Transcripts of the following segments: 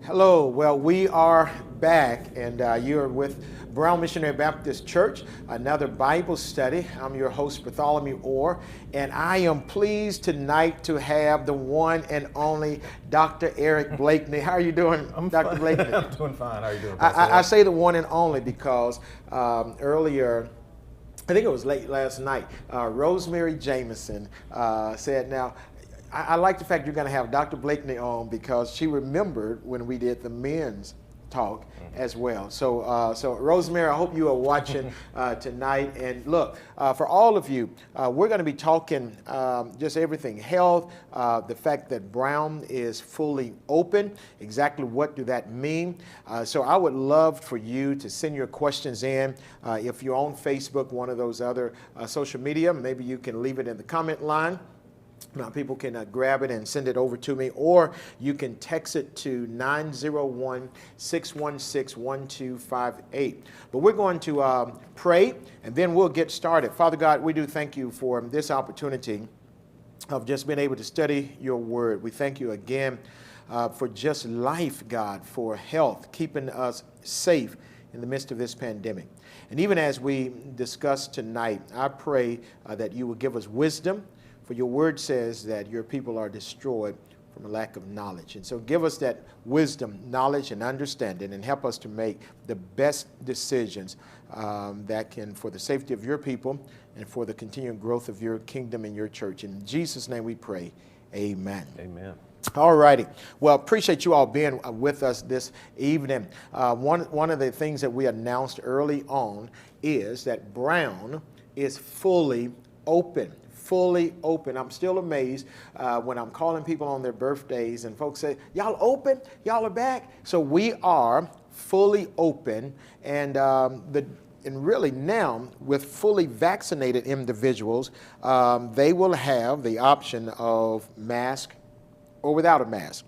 Hello. Well, we are back, and you're with Brown Missionary Baptist Church, another Bible study. I'm your host, Bartholomew, and I am pleased tonight to have the one and only Dr. Eric Blakeney. How are you doing, Dr. Fine. Blakeney? I'm doing fine. How are you doing? I say the one and only because earlier, I think it was late last night, Rosemary Jameson said, now, I like the fact you're going to have Dr. Blakeney on because she remembered when we did the men's talk as well. So Rosemary, I hope you are watching tonight. And look, for all of you, we're going to be talking just everything, health, the fact that Brown is fully open. Exactly what do that mean? So I would love for you to send your questions in. If you're on Facebook, one of those other social media, maybe you can leave it in the comment line. Now, people can grab it and send it over to me, or you can text it to 901-616-1258. But we're going to pray, and then we'll get started. Father God, we do thank you for this opportunity of just being able to study your word. We thank you again for just life, God, for health, keeping us safe in the midst of this pandemic. And even as we discuss tonight, I pray that you will give us wisdom. For your word says that your people are destroyed from a lack of knowledge. And so give us that wisdom, knowledge, and understanding, and help us to make the best decisions that can, for the safety of your people and for the continuing growth of your kingdom and your church. In Jesus' name we pray, amen. Amen. All righty. Well, appreciate you all being with us this evening. One of the things that we announced early on is that Brown is fully open. Fully open. I'm still amazed when I'm calling people on their birthdays and folks say, y'all open? Y'all are back? So we are fully open, and really now with fully vaccinated individuals, they will have the option of mask or without a mask.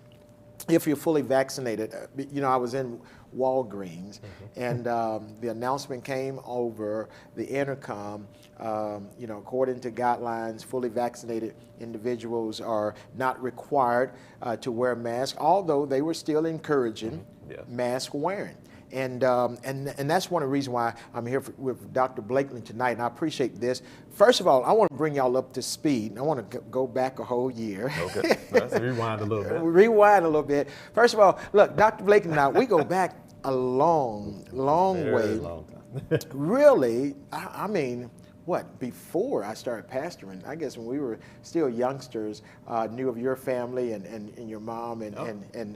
If you're fully vaccinated, I was in Walgreens, and the announcement came over the intercom. According to guidelines, fully vaccinated individuals are not required to wear masks, although they were still encouraging mask wearing. And that's one of the reasons why I'm here with Dr. Blakeney tonight, and I appreciate this. First of all, I want to bring y'all up to speed. I want to go back a whole year. Okay, let's rewind a little bit. Rewind a little bit. First of all, look, Dr. Blakeney and I, we go back a long Very way. long time. Really, I mean, before I started pastoring, I guess when we were still youngsters, knew of your family and your mom and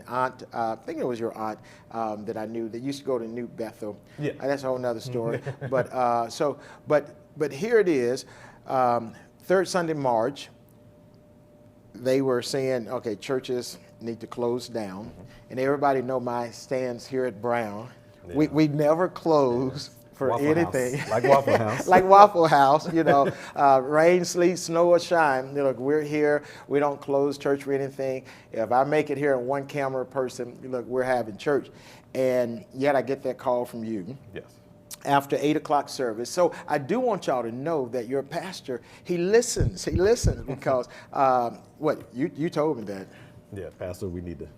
aunt. I think it was your aunt that I knew that used to go to New Bethel. Yeah. That's a whole nother story. But here it is, third Sunday March, they were saying, okay, churches need to close down. And everybody know my stance here at Brown. Yeah. We never close. For Waffle anything. House. Like Waffle House. Like Waffle House, rain, sleet, snow, or shine. Look, we're here. We don't close church for anything. If I make it here in one camera person, look, we're having church. And yet I get that call from you. Yes. After 8 o'clock service. So I do want y'all to know that your pastor, he listens. He listens because, you told me that. Yeah, Pastor, we need to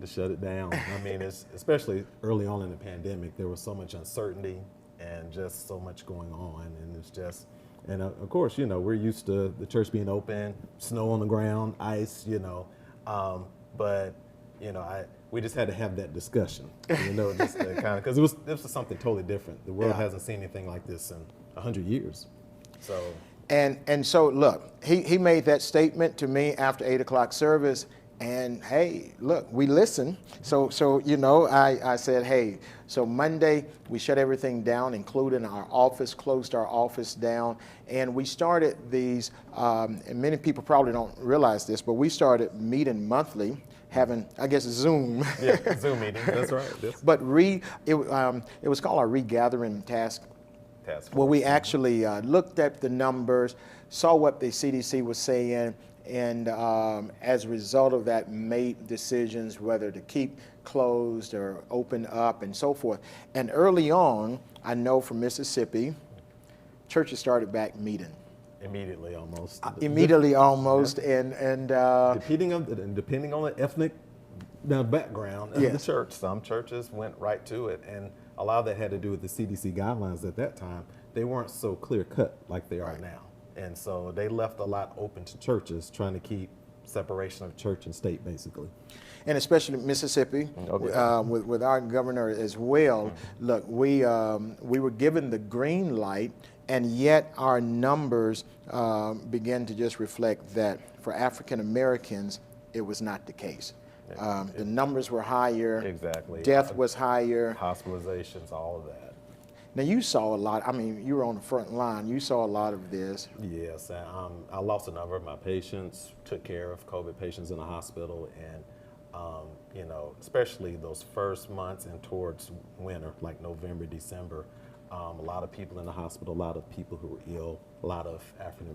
shut it down. I mean, especially early on in the pandemic, there was so much uncertainty and just so much going on, and it's just, and of course, we're used to the church being open, snow on the ground, ice, but we just had to have that discussion, just to because this was something totally different. The world hasn't seen anything like this in 100 years, so. And so look, he made that statement to me after 8 o'clock service. And hey, look, we listen. So I said, hey, so Monday we shut everything down, including our office, closed our office down, and we started these. And many people probably don't realize this, but we started meeting monthly, having, I guess, Zoom. Yeah, Zoom meetings. That's right. Yes. But it was called our regathering task. Where we actually looked at the numbers, saw what the CDC was saying. And as a result of that, made decisions whether to keep closed or open up and so forth. And early on, I know from Mississippi, churches started back meeting. Immediately, almost. Immediately, almost, and depending on the ethnic Now, background of the Yes. church, some churches went right to it, and a lot of that had to do with the CDC guidelines at that time. They weren't so clear cut like they are now. And so they left a lot open to churches, trying to keep separation of church and state, basically. And especially Mississippi, with our governor as well. Look, we were given the green light, and yet our numbers began to just reflect that for African Americans, it was not the case. The numbers were higher. Exactly. Death was higher. Hospitalizations, all of that. Now you saw a lot. I mean, you were on the front line. You saw a lot of this. Yes, I lost a number of my patients, took care of COVID patients in the hospital, and you know, especially those first months and towards winter, like November, December, a lot of people in the hospital, a lot of people who were ill, a lot of African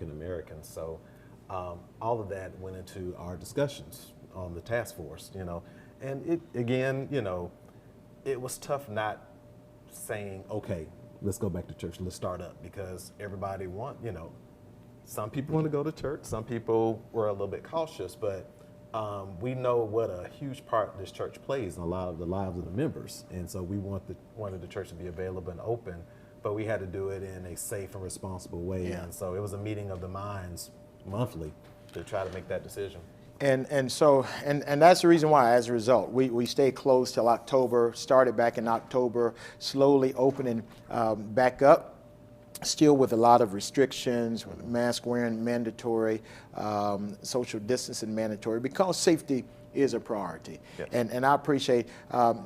Americans. So all of that went into our discussions on the task force, you know, and it again, you know, it was tough not saying, okay, let's go back to church, let's start up, because everybody you know, some people want to go to church, some people were a little bit cautious, but we know what a huge part this church plays in a lot of the lives of the members, and so we wanted the church to be available and open, but we had to do it in a safe and responsible way, and so it was a meeting of the minds monthly to try to make that decision. And so that's the reason why, as a result, we stayed closed till October, started back in October, slowly opening back up, still with a lot of restrictions, mask wearing mandatory, social distancing mandatory, because safety is a priority. Yes. And I appreciate,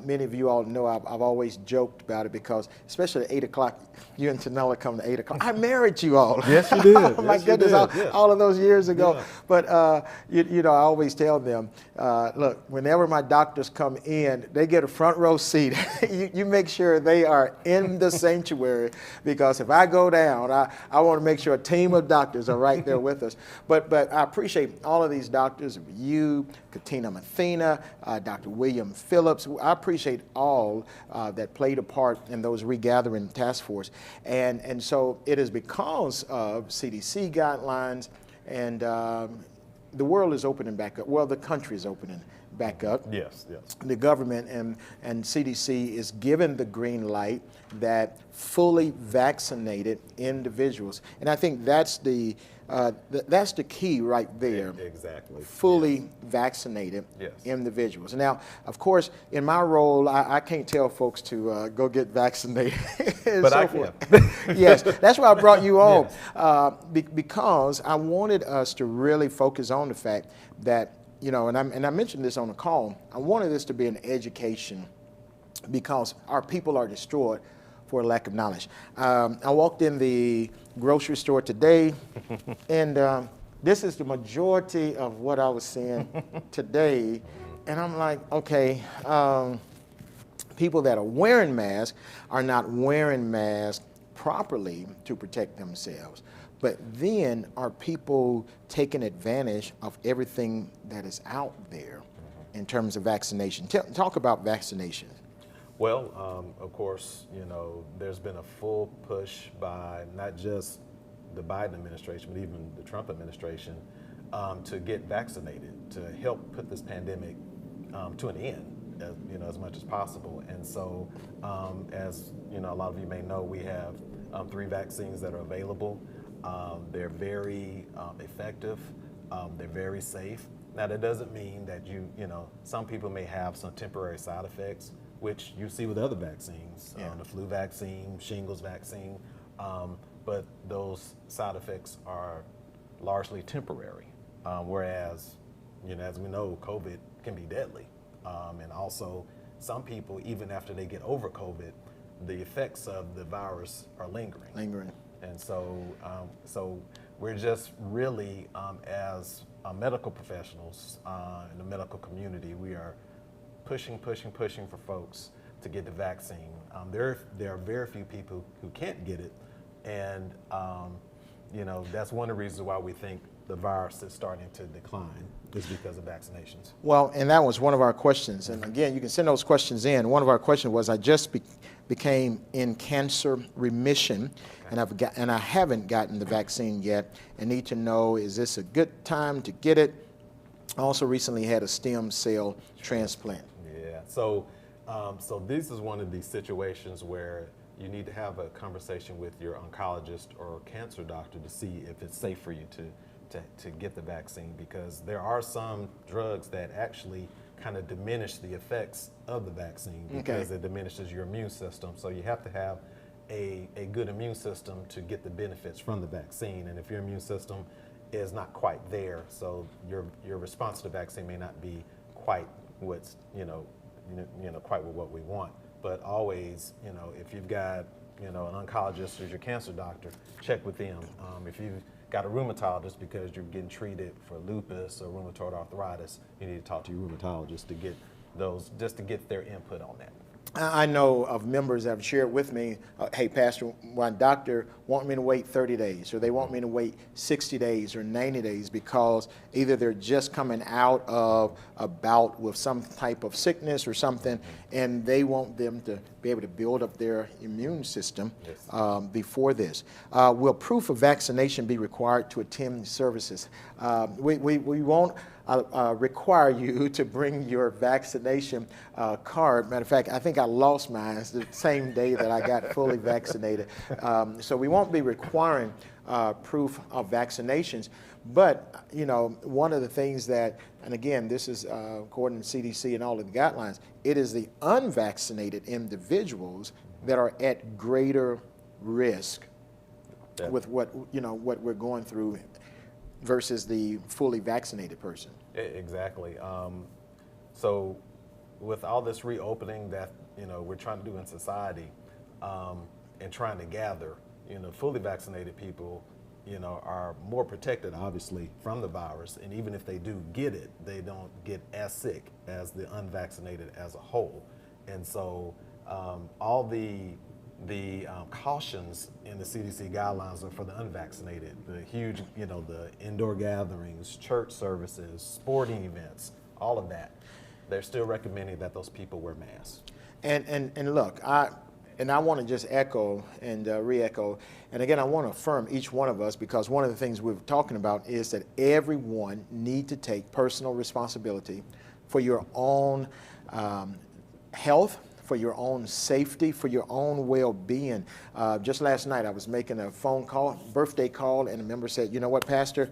many of you all know I've always joked about it, because especially at 8 o'clock, you and Tanella come to 8 o'clock. I married you all. Yes, you did. Oh, my Yes, you goodness, did. all of those years ago. Yeah. But, you know, I always tell them, look, whenever my doctors come in, they get a front row seat. you make sure they are in the sanctuary, because if I go down, I want to make sure a team of doctors are right there with us. But I appreciate all of these doctors, you, Katina Mathena, Dr. William Phillips. I appreciate all that played a part in those regathering task force. And so it is because of CDC guidelines, and the world is opening back up. Well, the country is opening back up. Yes, yes. The government and CDC is given the green light that fully vaccinated individuals. And I think that's the key right there. Exactly. Fully vaccinated Yes. individuals. Now, of course, in my role, I can't tell folks to go get vaccinated. And But so I forth. can. Yes, that's why I brought you on, Yes. because I wanted us to really focus on the fact that, you know, and I mentioned this on the call, I wanted this to be an education, because our people are destroyed for lack of knowledge. I walked in the grocery store today, and this is the majority of what I was seeing today. And I'm like, okay, people that are wearing masks are not wearing masks properly to protect themselves. But then are people taking advantage of everything that is out there in terms of vaccination? Talk about vaccinations. Well, of course, you know, there's been a full push by not just the Biden administration, but even the Trump administration, to get vaccinated, to help put this pandemic to an end, you know, as much as possible. And so, as you know, a lot of you may know, we have 3 vaccines that are available. They're very effective. They're very safe. Now, that doesn't mean that you know, some people may have some temporary side effects, which you see with other vaccines, the flu vaccine, shingles vaccine, but those side effects are largely temporary. Whereas, you know, as we know, COVID can be deadly. And also, some people, even after they get over COVID, the effects of the virus are lingering. And so, so we're just really, as medical professionals in the medical community, we are pushing for folks to get the vaccine. There are very few people who can't get it, and you know, that's one of the reasons why we think the virus is starting to decline, is because of vaccinations. Well, and that was one of our questions. And again, you can send those questions in. One of our questions was, I just became in cancer remission, and I haven't gotten the vaccine yet, and need to know, is this a good time to get it? also recently had a stem cell transplant. Yeah. So this is one of these situations where you need to have a conversation with your oncologist or cancer doctor to see if it's safe for you to get the vaccine, because there are some drugs that actually kind of diminish the effects of the vaccine because it diminishes your immune system. So you have to have a good immune system to get the benefits from the vaccine. And if your immune system is not quite there, so your response to the vaccine may not be quite what's quite what we want. But always, if you've got an oncologist or your cancer doctor, check with them. If you've got a rheumatologist because you're getting treated for lupus or rheumatoid arthritis, you need to talk to your rheumatologist to get their input on that. I know of members that have shared with me, hey, Pastor, my doctor want me to wait 30 days, or they want me to wait 60 days or 90 days because either they're just coming out of a bout with some type of sickness or something, and they want them to be able to build up their immune system before this. Will proof of vaccination be required to attend services? We won't require you to bring your vaccination card. Matter of fact, I think I lost mine the same day that I got fully vaccinated. So we won't be requiring proof of vaccinations. But, one of the things that, and again, this is according to CDC and all of the guidelines, it is the unvaccinated individuals that are at greater risk with what we're going through versus the fully vaccinated person. Exactly. So with all this reopening that we're trying to do in society, and trying to gather, fully vaccinated people are more protected, obviously, from the virus. And even if they do get it, they don't get as sick as the unvaccinated as a whole. And so all the cautions in the CDC guidelines are for the unvaccinated. The huge, the indoor gatherings, church services, sporting events, all of that. They're still recommending that those people wear masks. And look, I want to just echo and re-echo, and again, I want to affirm each one of us, because one of the things we're talking about is that everyone need to take personal responsibility for your own health, for your own safety, for your own well-being. Just last night, I was making a birthday call, and a member said, "You know what, Pastor,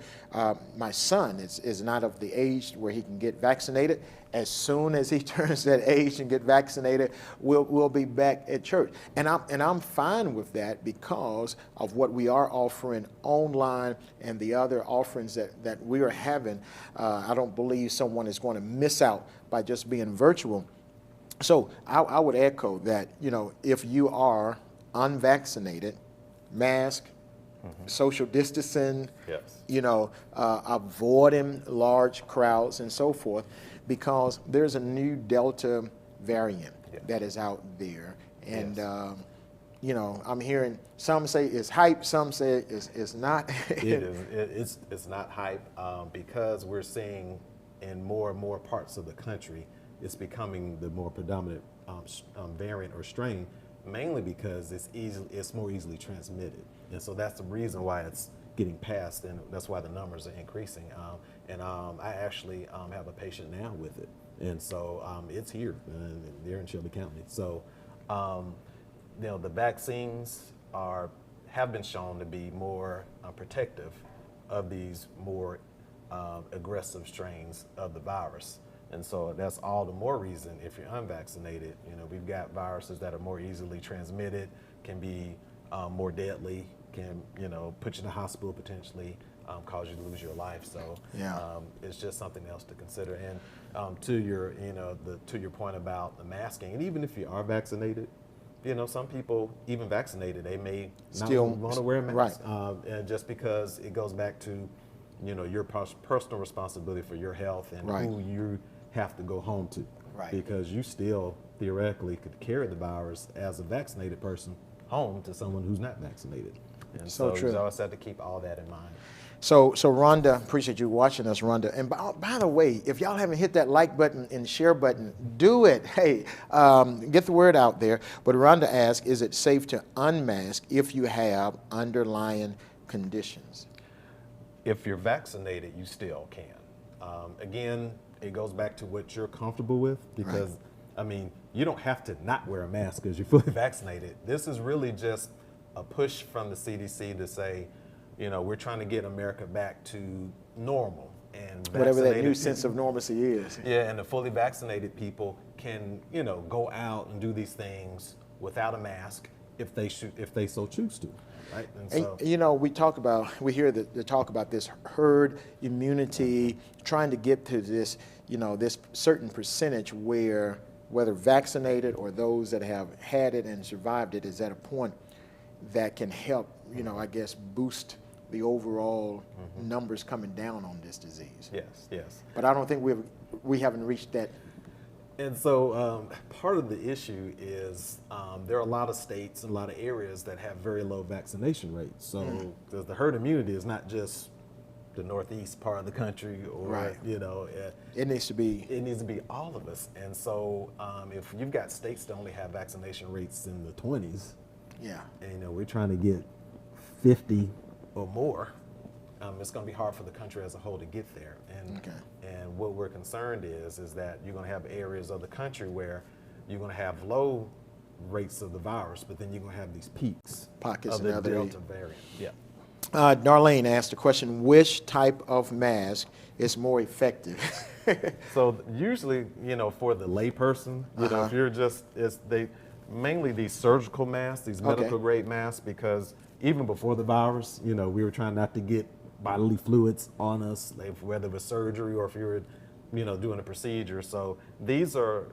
my son is not of the age where he can get vaccinated. As soon as he turns that age and get vaccinated, we'll be back at church." And I'm fine with that because of what we are offering online and the other offerings that we are having. I don't believe someone is going to miss out by just being virtual. So I would echo that, if you are unvaccinated, mask, social distancing, avoiding large crowds and so forth, because there's a new Delta variant that is out there. And, I'm hearing some say it's hype, some say it's not. It is. It's not hype because we're seeing in more and more parts of the country, it's becoming the more predominant variant or strain, mainly because it's more easily transmitted. And so that's the reason why it's getting passed, and that's why the numbers are increasing. I actually have a patient now with it. And so it's here, they're in Shelby County. So, the vaccines have been shown to be more protective of these more aggressive strains of the virus. And so that's all the more reason, if you're unvaccinated, we've got viruses that are more easily transmitted, can be more deadly, can, put you in the hospital potentially, cause you to lose your life. So it's just something else to consider. And to your point about the masking, and even if you are vaccinated, some people, even vaccinated, they may still not want to wear a mask. Right. And just because it goes back to, your personal responsibility for your health and who you have to go home to. Right. Because you still theoretically could carry the virus as a vaccinated person home to someone who's not vaccinated. And so true. You always have to keep all that in mind. So Rhonda, appreciate you watching us, Rhonda. And by the way, if y'all haven't hit that like button and share button, do it. Hey, get the word out there. But Rhonda asked, is it safe to unmask if you have underlying conditions? If you're vaccinated, you still can. Again, it goes back to what you're comfortable with because, Right. I mean, you don't have to not wear a mask because you're fully vaccinated. This is really just a push from the CDC to say, you know, we're trying to get America back to normal. And Whatever that new vaccinated sense of normalcy is. yeah, and the fully vaccinated people can, you know, go out and do these things without a mask if they so choose to, right? And And, so, you know, we hear the talk about this herd immunity, trying to get to this, you know, this certain percentage where whether vaccinated or those that have had it and survived it is at a point that can help, you know, I guess boost the overall numbers coming down on this disease. yes, yes. But I don't think we haven't reached that. And so part of the issue is there are a lot of states and a lot of areas that have very low vaccination rates. So the herd immunity is not just the northeast part of the country or, Right. you know, It needs to be. it needs to be all of us. And so if you've got states that only have vaccination rates in the 20s, Yeah. and, you know, we're trying to get 50 or more, it's going to be hard for the country as a whole to get there. And Okay. and what we're concerned is that you're going to have areas of the country where you're going to have low rates of the virus, but then you're going to have these peaks Pockets of in the other Delta variant. Yeah. Darlene asked the question, which type of mask is more effective? So usually, you know, for the layperson, you know, Uh-huh. if you're just, mainly these surgical masks, these Okay. medical grade masks, because even before the virus, you know, we were trying not to get bodily fluids on us, like whether it was surgery or if you were, you know, doing a procedure. So these are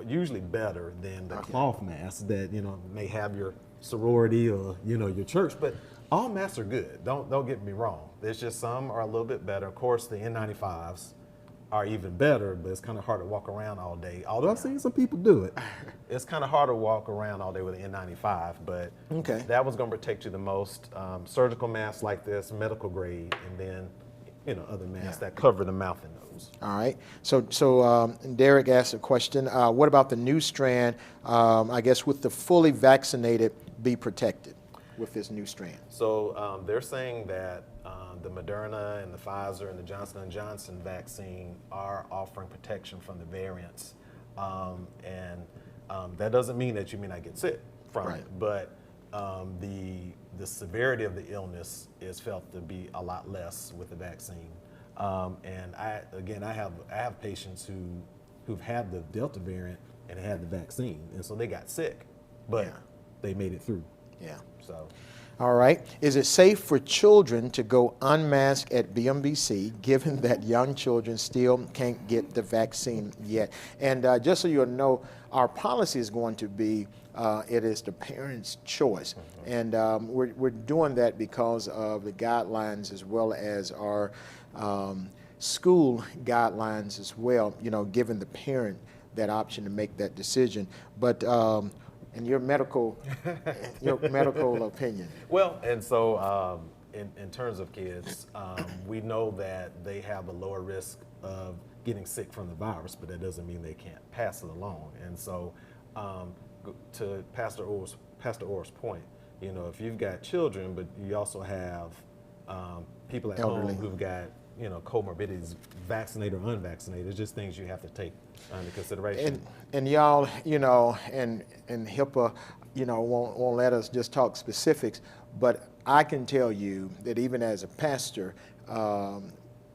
usually better than the cloth masks that, you know, may have your sorority or, you know, your church, but all masks are good. Don't get me wrong. There's just some are a little bit better. Of course, the N95s are even better, but it's kind of hard to walk around all day. Although I've seen some people do it. It's kind of hard to walk around all day with an N95, but Okay. that was going to protect you the most. Surgical masks like this, medical grade, and then, you know, other masks that cover the mouth and nose. All right. So Derek asked a question. What about the new strand? I guess with the fully vaccinated be protected with this new strand? So they're saying that the Moderna and the Pfizer and the Johnson & Johnson vaccine are offering protection from the variants. That doesn't mean that you may not get sick from Right. it, but the severity of the illness is felt to be a lot less with the vaccine. And I have patients who've had the Delta variant and had the vaccine, and so they got sick, but Yeah. they made it through. Yeah. So. All right. Is it safe for children to go unmasked at BMBC, given that young children still can't get the vaccine yet? And just so you know, our policy is going to be it is the parent's choice. And we're doing that because of the guidelines as well as our school guidelines as well, you know, giving the parent that option to make that decision. But in your medical opinion. Well, and so in terms of kids, we know that they have a lower risk of getting sick from the virus, but that doesn't mean they can't pass it along. And so to Pastor Orr's point, you know, if you've got children, but you also have people at Elderly. home who've got, you know, comorbidities, vaccinated or unvaccinated, it's just things you have to take under consideration. And y'all, you know, and HIPAA, you know, won't let us just talk specifics, but I can tell you that even as a pastor,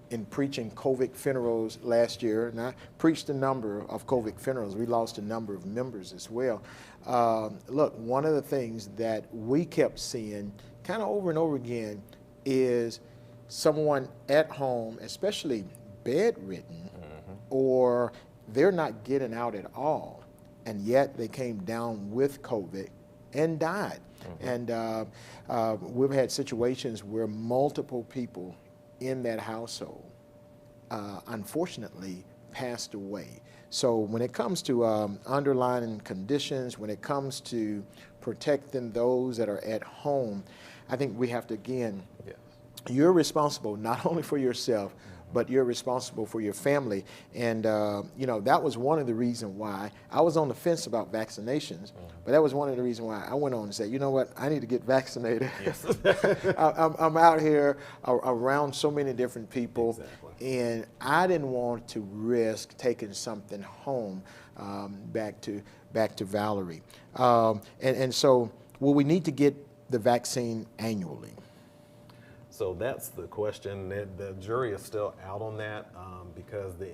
in preaching COVID funerals last year, and I preached a number of COVID funerals, we lost a number of members as well. Look, one of the things that we kept seeing kind of over and over again is someone at home, especially bedridden, or they're not getting out at all, and yet they came down with COVID and died. And we've had situations where multiple people in that household, unfortunately, passed away. So when it comes to underlying conditions, when it comes to protecting those that are at home, I think we have to, again, Yes. you're responsible not only for yourself, but you're responsible for your family. And, you know, that was one of the reasons why I was on the fence about vaccinations, but that was one of the reasons why I went on and said, you know what, I need to get vaccinated. Yes. I'm out here around so many different people, Exactly. and I didn't want to risk taking something home back to Valerie. And so, will we need to get the vaccine annually? So that's the question. The jury is still out on that because the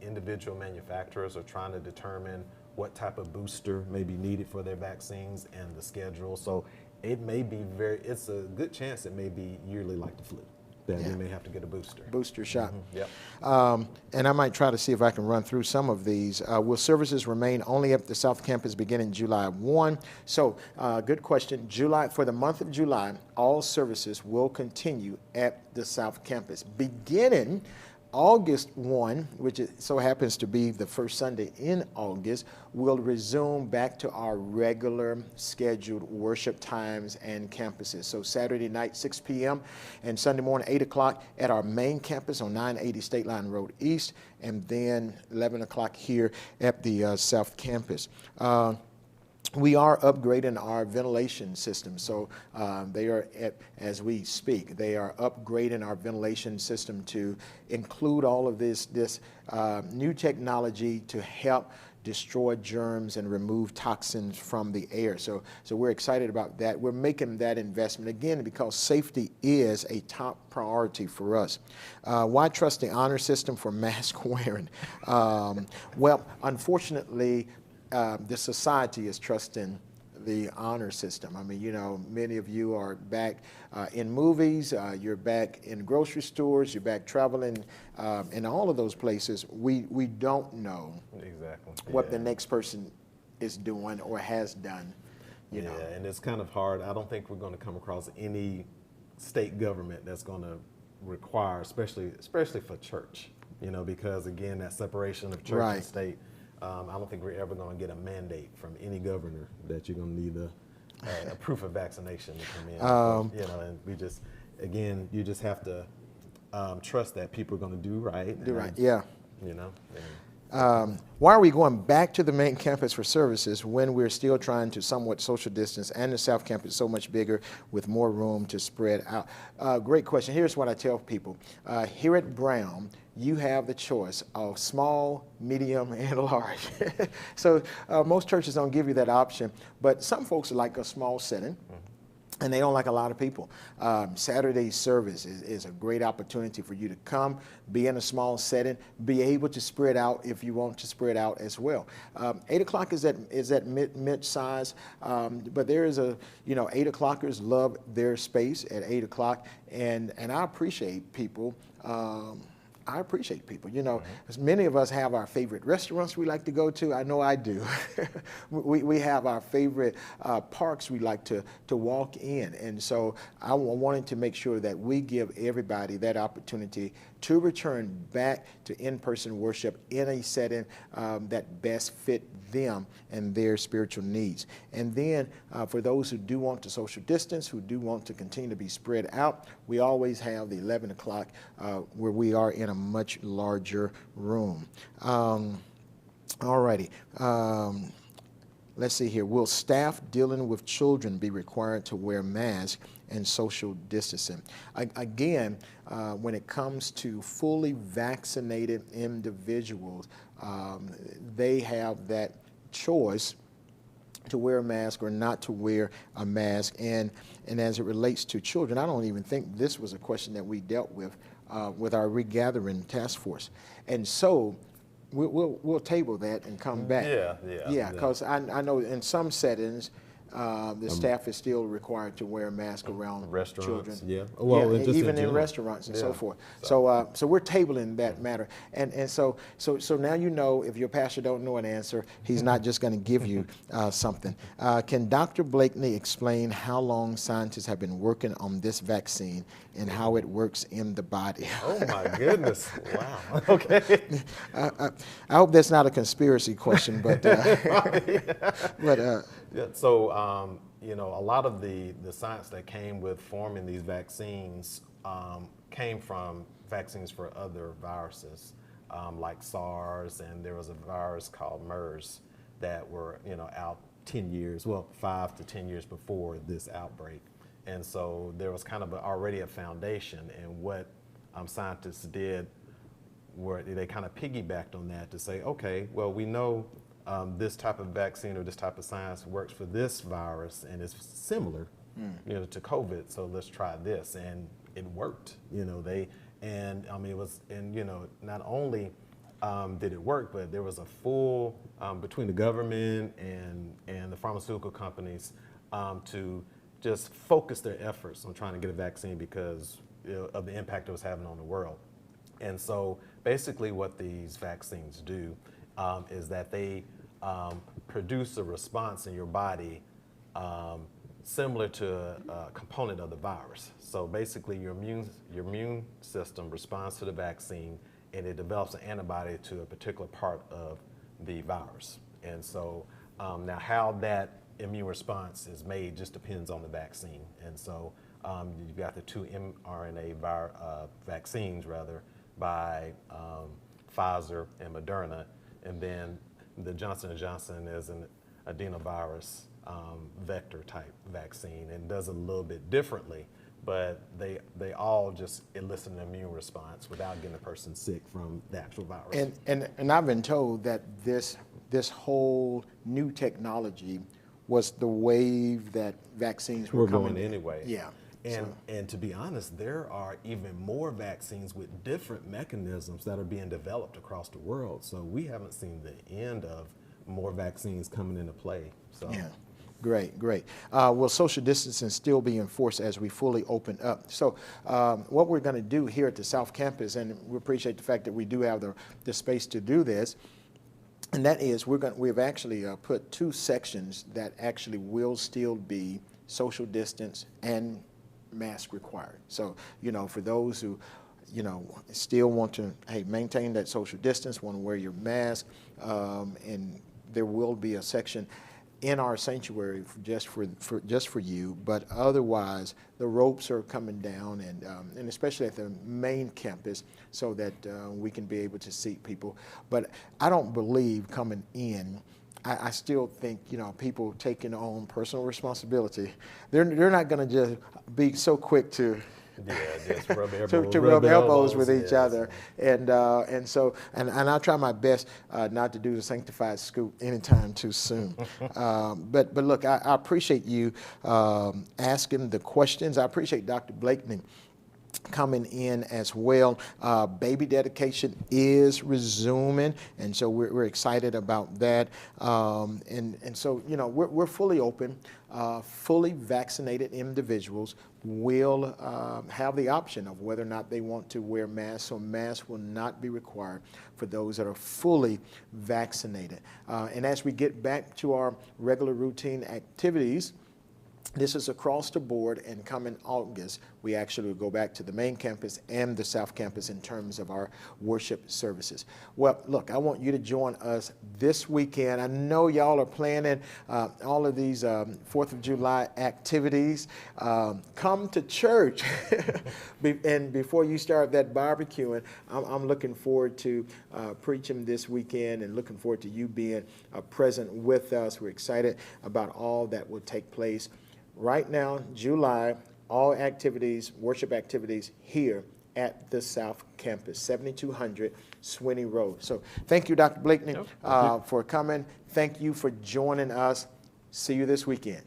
individual manufacturers are trying to determine what type of booster may be needed for their vaccines and the schedule. So it may be it's a good chance it may be yearly like the flu, that we may have to get a booster Shot. Yep. And I might try to see if I can run through some of these. Will services remain only at the South Campus beginning July 1? So, good question. For the month of July, all services will continue at the South Campus. Beginning August 1, which so happens to be the first Sunday in August, we'll resume back to our regular scheduled worship times and campuses. So Saturday night, 6 p.m. and Sunday morning, 8 o'clock at our main campus on 980 State Line Road East, and then 11 o'clock here at the South Campus. We are upgrading our ventilation system. So they are, as we speak, they are upgrading our ventilation system to include all of this new technology to help destroy germs and remove toxins from the air. So we're excited about that. We're making that investment, again, because safety is a top priority for us. Why trust the honor system for mask wearing? Well, unfortunately, the society is trusting the honor system. I mean, you know, many of you are back in movies, you're back in grocery stores, you're back traveling, in all of those places. We don't know exactly what the next person is doing or has done, you know. And it's kind of hard. I don't think we're going to come across any state government that's going to require, especially for church, you know, because again, that separation of church and state. I don't think we're ever going to get a mandate from any governor that you're going to need a proof of vaccination to come in. You know, and you just have to trust that people are going to do right. Yeah. You know. Why are we going back to the main campus for services when we're still trying to somewhat social distance and the South Campus is so much bigger with more room to spread out? Great question. Here's what I tell people. Here at Brown, you have the choice of small, medium, and large. So most churches don't give you that option, but some folks like a small setting. And they don't like a lot of people. Saturday service is a great opportunity for you to come, be in a small setting, be able to spread out if you want to spread out as well. 8 o'clock is that mid-size, but there is 8 o'clockers love their space at 8 o'clock, and I appreciate people. You know, as many of us have our favorite restaurants we like to go to. I know I do. we have our favorite parks we like to walk in. And so I wanted to make sure that we give everybody that opportunity to return back to in-person worship in a setting that best fit them and their spiritual needs. And then for those who do want to social distance, who do want to continue to be spread out, we always have the 11 o'clock where we are in a much larger room. All righty. Let's see here. Will staff dealing with children be required to wear masks and social distancing? Again, when it comes to fully vaccinated individuals, they have that choice to wear a mask or not to wear a mask. And as it relates to children, I don't even think this was a question that we dealt with our regathering task force. And so we'll table that and come back. Yeah, because I know in some settings, the staff is still required to wear a mask around restaurants, children. Well, even in restaurants and so forth. So we're tabling that matter, and so now you know if your pastor don't know an answer, he's not just going to give you something. Can Dr. Blakeney explain how long scientists have been working on this vaccine and how it works in the body? Oh my goodness! Wow. Okay. I hope that's not a conspiracy question, but So, you know, a lot of the science that came with forming these vaccines came from vaccines for other viruses, like SARS, and there was a virus called MERS that were, out 10 years, well, 5 to 10 years before this outbreak. And so there was kind of already a foundation, and what scientists did were they kind of piggybacked on that to say, okay, well, we know this type of vaccine or this type of science works for this virus and is similar, to COVID. So let's try this, and it worked. Not only did it work, but there was a full between the government and the pharmaceutical companies to just focus their efforts on trying to get a vaccine because of the impact it was having on the world. And so basically what these vaccines do is that they produce a response in your body similar to a component of the virus. So basically your immune system responds to the vaccine, and it develops an antibody to a particular part of the virus. And so now how that immune response is made just depends on the vaccine. And so you've got the two mRNA vaccines by Pfizer and Moderna, and then the Johnson & Johnson is an adenovirus vector type vaccine, and does a little bit differently, but they all just elicit an immune response without getting a person sick from the actual virus. And I've been told that this whole new technology was the wave that vaccines were coming going anyway. Yeah. And to be honest, there are even more vaccines with different mechanisms that are being developed across the world. So we haven't seen the end of more vaccines coming into play. So. Yeah. Great. Will social distancing still be enforced as we fully open up? So what we're going to do here at the South Campus, and we appreciate the fact that we do have the space to do this, and that is we've actually put two sections that actually will still be social distance and mask required. So, for those who, still want to, maintain that social distance, want to wear your mask, and there will be a section in our sanctuary just for you, but otherwise the ropes are coming down, and especially at the main campus, so that we can be able to seat people. But I don't believe coming in, I still think people taking on personal responsibility. They're not going to just be so quick to. Yeah, just rub elbows, to rub elbows with each other, and I try my best not to do the sanctified scoop anytime too soon. But look, I appreciate you asking the questions. I appreciate Dr. Blakeney coming in as well. Baby dedication is resuming, and so we're excited about that. And so we're fully open. Fully vaccinated individuals will have the option of whether or not they want to wear masks. So masks will not be required for those that are fully vaccinated. And as we get back to our regular routine activities, this is across the board, and coming August, we actually will go back to the main campus and the South Campus in terms of our worship services. Well, look, I want you to join us this weekend. I know y'all are planning all of these 4th of July activities. Come to church. And before you start that barbecuing, I'm looking forward to preaching this weekend, and looking forward to you being present with us. We're excited about all that will take place. Right now, July, all activities, worship activities here at the South Campus, 7200 Swinney Road. So thank you, Dr. Blakeney, for coming. Thank you for joining us. See you this weekend.